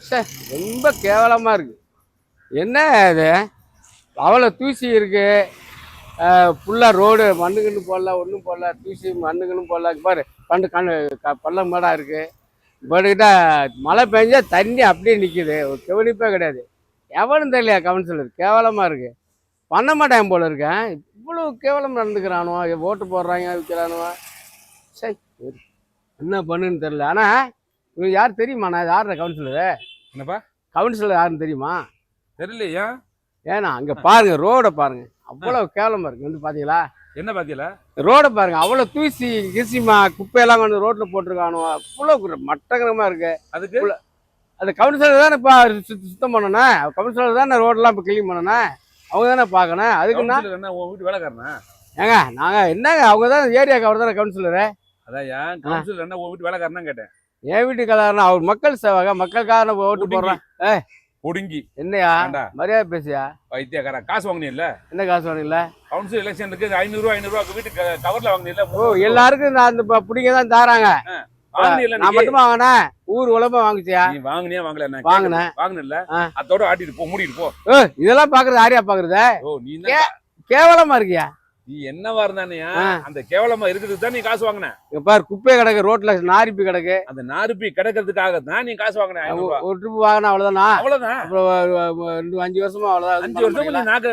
ச்சே, ரொம்ப கேவலமா இருக்கு. என்ன இது? அவ்வளோ தூசி இருக்கு. ஃபுல்லாக ரோடு மண்ணுக்குன்னு போடல, ஒன்றும் போடல, தூசி மண்ணுக்குன்னு போடல. பாரு பண்டு பள்ளம் மேடாக இருக்கு. போட்டுக்கிட்டா மழை பெஞ்சா தண்ணி அப்படியே நிற்கிது. ஒரு கவனிப்பே கிடையாது. எவனும் தெரியலையா கவுன்சிலர்? கேவலமாக இருக்கு. பண்ண மாட்டேன் போல இருக்கேன். இவ்வளோ கேவலம் நடந்துக்கிறானுவோ, ஓட்டு போடுறாங்க விற்கிறானுவோ. சரி, என்ன பண்ணுன்னு தெரியல. ஆனால் இவங்க யார் தெரியுமா? நான் யார் கவுன்சிலரு? என்னப்பா கவுன்சிலர் யாருன்னு தெரியுமா? தெரியலையா? ஏன்னா அங்கே பாருங்க, ரோடை பாருங்க, அவ்வளோ கேவலமாக இருக்கு. வந்து பார்த்தீங்களா? என்ன பாத்தியல? ரோடை பாருங்க, அவ்வளோ தூசி கிசிமா குப்பையெல்லாம் கொண்டு ரோட்டில் போட்டிருக்கானுவோ. அவ்வளோ மட்டகரமாக இருக்கு. அதுக்கு அந்த கவுன்சிலர் தானே இப்போ சுத்தம் பண்ணணும். கவுன்சிலர் தானே ரோடெல்லாம் இப்போ கிளீன் பண்ணணும். அவங்க தானே பார்க்கணும். அதுக்குன்னா என்ன உன் வீட்டு வேலைக்காரனா? ஏங்க நாங்கள் என்னங்க, அவங்க தான் ஏரியாவுக்கு அவர் தானே கவுன்சிலரு. அதான் ஏன் கவுன்சிலர் என்ன உன் வீட்டு வேலைக்காரனா கேட்டேன். என் வீட்டுக்காரனா? அவர் மக்கள் சேவாக, மக்களுக்காக ஓட்டு போடுறோம். ஒடுங்கி என்னையா மரியாதை பேசியா? வைத்தியக்காரா, காசு வாங்கினீல்ல? என்ன காசு வாங்கினீங்கள? கவுன்சில் எலெக்ஷனுக்கு 500 வீட்டுக்கு கவர்ல வாங்கினீல்ல? ஓ, எல்லாருக்கும் நான் அந்த பிடிங்க தான் தாராங்க. நான் மட்டுமா வாங்கினேன்? ஊர் உலகமா வாங்கிச்சியா? நீ வாங்கினியா வாங்கல? வாங்கினேன். வாங்கினல அதோட ஆட்டிட்டு போ, மூடிட்டு போ. இதெல்லாம் பாக்குறது யாரையா பாக்குறது? ஓ, நீ கேவலமா இருக்கியா? நீ என்னவா இருந்தானியா? அந்த கேவலமா இருக்கிறதுக்கு தான் நீ காசு வாங்கின. பாரு, குப்பை கிடக்கு ரோட்ல, நாரிப்பி கிடக்கு. அந்த நாரிப்பி கிடக்கிறதுக்காக தான் நீ காசு வாங்கின. ஒரு ட்ரிப் வாங்கினா அவ்வளவுதானா? அவ்வளவுதான். அப்புறம் 5 வருஷமா அவ்வளவுதான். 5 வருஷம் நீ நாக்கு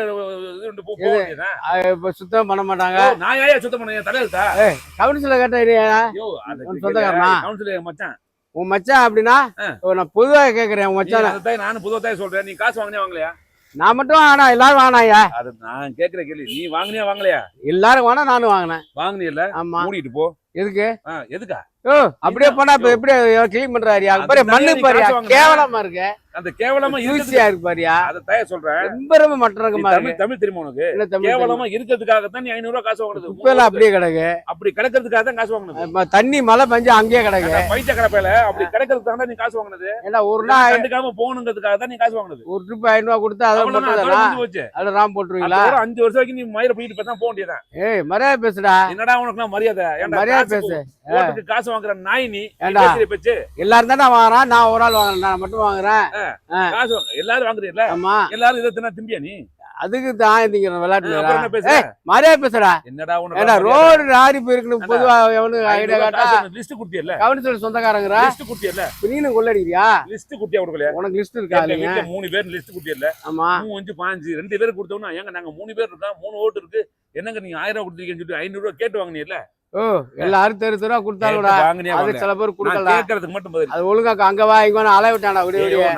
இப்ப சுத்தம் பண்ண மாட்டாங்க. நான் ஏன் சுத்தம் பண்ண? தலையெழுத்தா? கவுன்சிலர் கேட்டா சொந்தக்காரனா? கவுன்சிலர் மச்சான். உன் மச்சான் அப்படின்னா நான் பொதுவாக கேட்கறேன். உன் மச்சான் நானும் பொதுவாக சொல்றேன். நீ காசு வாங்கினியா வாங்கலையா? நான் மட்டும் வாங்கினா எல்லாரும் வாங்கினாயா? அது நான் கேட்கிற கேள்வி. நீ வாங்கினியா வாங்கலையா? எல்லாரும் வாங்கினா நானும் வாங்கினேன். வாங்கினியல்ல? ஆமா. மூடிட்டு போ. எதுக்கு? எதுக்கா? அப்படியே போனா இப்ப எப்படி கிளீன் பண்றாரியா? மண்ணு பாரியா, கேவலமா இருக்கு. அந்த கேவலமா யூசியா இருக்கு பாரியா? அத தய சொல்றேன். ரொம்ப ரொம்ப மட்டரகமா இருக்கு. தமிழ் தெரியுமா உனக்கு? கேவலமா இருக்கிறதுக்காக தான் நீ 500 காசு வாங்குறது. குப்பைல அப்படியே கிடக்கு. அப்படி கிடக்கிறதுக்காக தான் காசு வாங்குறது. தண்ணி மழை பெஞ்சா அங்கேயே கிடக்கு. பைத்த கடப்பையில அப்படி கிடக்கிறதுக்காக தான் நீ காசு வாங்குனது. ஏன்னா ஒரு நாள் கண்டுக்காம போகணுங்கிறதுக்காக தான் நீ காசு வாங்குனது. ஒரு ட்ரிப் 500 கொடுத்து அதை அதுல ராம் போட்டுருவீங்களா? 5 வருஷம் வரைக்கும் நீ மயிரை போயிட்டு தான் போக வேண்டியதான். மரியாதை பேசுடா. என்னடா உனக்கு மரியாதை? மரியாதை பேசு. காசு வாங்குற நாய் நீ. பேச்சு எல்லாரும் தானே வாங்குறான். நான் ஒரு ஆள் வாங்குறேன், நான் மட்டும் வாங்குறேன். காசு எல்லாரும் வாங்குறீங்களா? ஆமா. எல்லாரும் இதை தின்னா திம்பியா நீ? அதுக்கு தான் விளையாட்டு மரியாதை பேசுறா. என்னடா உனக்கு ரோடு நாரி போயிருக்கணும். பொதுவா எவனு ஐடியா காட்டா லிஸ்ட் குடுத்தியல்ல? கவுன்சிலர் சொந்தக்காரங்க லிஸ்ட் குடுத்தியல்ல? நீனும் கொள்ளடிக்கிறியா? லிஸ்ட் குட்டியா கொடுக்கலையா? உனக்கு லிஸ்ட் இருக்கா? வீட்டுல 3 பேர் லிஸ்ட் குட்டியல்ல? ஆமா. 3 5 2 பேர் கொடுத்தோம்னா ஏங்க நாங்க 3 பேர் இருக்கோம், 3 ஓட்டு இருக்கு, என்னங்க நீங்க 1000 கொடுத்தீங்கன்னு சொல்லி 500 கேட்டு வாங்கினீல்ல? ஓ, எல்லாரும் தெரு தெருவா கொடுத்தாலும்டா. அது சில பேர் கொடுக்கல. கேட்கறதுக்கு மட்டும் பதில். அது ஒழுங்கா அங்க வா இங்க வா அலை விட்டானா?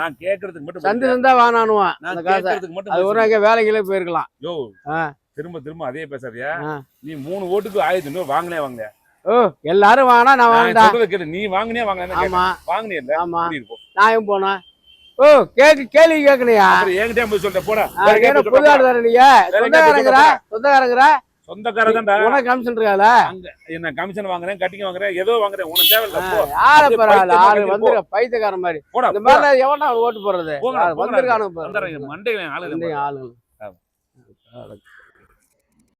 நான் கேட்கறதுக்கு மட்டும் சந்து சந்தா வானானுவான். நான் கேட்கறதுக்கு மட்டும் அது ஒரு வேலைகளே போயிருக்கலாம். யோ, திரும்ப அதே பேசாதியா? நீ 3 ஓட்டுக்கு 1500 வாங்கினே வாங்க. ஓ, எல்லாரும் வாங்கினா நான் வாங்கிட்டா கேளு. நீ வாங்கினே வாங்கினா? ஆமா, வாங்கினே. ஆமா, நான் போனா. ஓ, கேள்வி கேட்கலையா? என்கிட்ட போய் சொல்லிட்ட போடா. புது ஆடு தானே நீங்க? சொந்தக்காரங்கிற சொந்தக்காரதான்டா. உனக்கு கமிஷன் இருக்கால? என்ன கமிஷன் வாங்குறேன், கட்டிங் வாங்குறேன், ஏதோ வாங்குறேன். உனக்கு தேவையில்ல. யார பரவாயில்ல, ஆளு வந்துரு பைத்தியக்காரன் மாதிரி. இந்த மாதிரி எவனா ஓட்டு போடுறது? வந்திருக்கானு மண்டையில ஆளு.